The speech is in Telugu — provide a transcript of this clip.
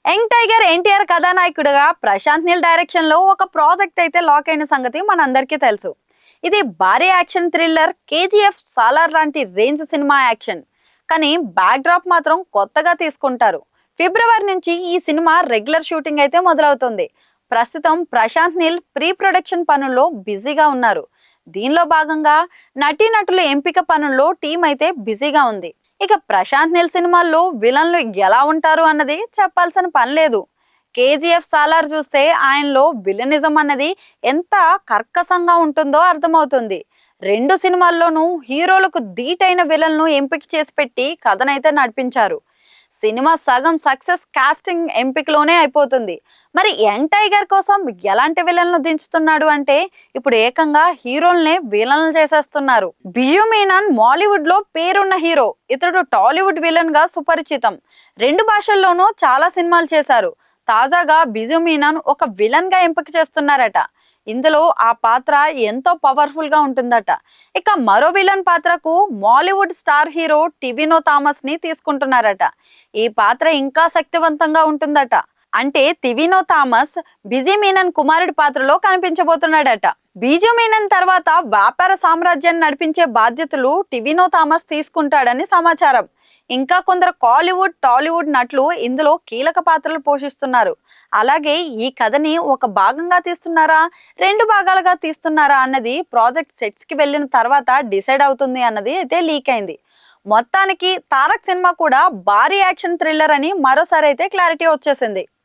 యంగ్ టైగర్ ఎన్టీఆర్ కథానాయకుడిగా ప్రశాంత్ నీల్ డైరెక్షన్ లో ఒక ప్రాజెక్ట్ అయితే లాక్ అయిన సంగతి మనందరికీ తెలుసు. ఇది భారీ యాక్షన్ థ్రిల్లర్ కేజీఎఫ్ సాలార్ లాంటి రేంజ్ సినిమా యాక్షన్. కానీ బ్యాక్ డ్రాప్ మాత్రం కొత్తగా తీసుకుంటారు. ఫిబ్రవరి నుంచి ఈ సినిమా రెగ్యులర్ షూటింగ్ అయితే మొదలవుతుంది. ప్రస్తుతం ప్రశాంత్ నీల్ ప్రీ ప్రొడక్షన్ పనుల్లో బిజీగా ఉన్నారు. దీనిలో భాగంగా నటీనటుల ఎంపిక పనుల్లో టీం అయితే బిజీగా ఉంది. ఇక ప్రశాంత్ నీల్ సినిమాల్లో విలన్లు ఎలా ఉంటారు అన్నది చెప్పాల్సిన పని లేదు. కేజీఎఫ్ సాలార్ చూస్తే ఆయనలో విలనిజం అన్నది ఎంత కర్కశంగా ఉంటుందో అర్థమవుతుంది. రెండు సినిమాల్లోనూ హీరోలకు ధీటైన విలన్ను ఎంపిక చేసి పెట్టి కథనైతే నడిపించారు. సినిమా సగం సక్సెస్ కాస్టింగ్ ఎంపికలోనే అయిపోతుంది. మరి యంగ్ టైగర్ కోసం ఎలాంటి విలన్లు దించుతున్నాడు అంటే ఇప్పుడు ఏకంగా హీరోల్నే విలన్లు చేసేస్తున్నారు. బిజు మీనన్ మాలీవుడ్ లో పేరున్న హీరో. ఇతడు టాలీవుడ్ విలన్ గా సుపరిచితం. రెండు భాషల్లోనూ చాలా సినిమాలు చేశారు. తాజాగా బిజు మీనన్ ఒక విలన్ గా ఎంపిక చేస్తున్నారట. ఇందులో ఆ పాత్ర ఎంతో పవర్ఫుల్ గా ఉంటుందట. ఇక మరో విలన్ పాత్రకు మాలీవుడ్ స్టార్ హీరో టివినో థామస్ ని తీసుకుంటున్నారట. ఈ పాత్ర ఇంకా శక్తివంతంగా ఉంటుందట. అంటే టివినో థామస్ బిజీ మీనన్ కుమారుడి పాత్రలో కనిపించబోతున్నాడట. బిజు మీనన్ తర్వాత వ్యాపార సామ్రాజ్యాన్ని నడిపించే బాధ్యతలు టివినో థామస్ తీసుకుంటాడని సమాచారం. ఇంకా కొందరు కాలీవుడ్ టాలీవుడ్ నటులు ఇందులో కీలక పాత్రలు పోషిస్తున్నారు. అలాగే ఈ కథని ఒక భాగంగా తీస్తున్నారా, రెండు భాగాలుగా తీస్తున్నారా అన్నది ప్రాజెక్ట్ సెట్స్ కి వెళ్ళిన తర్వాత డిసైడ్ అవుతుంది అన్నది అయితే లీక్ అయింది. మొత్తానికి తారక్ సినిమా కూడా భారీ యాక్షన్ థ్రిల్లర్ అని మరోసారి అయితే క్లారిటీ వచ్చేసింది.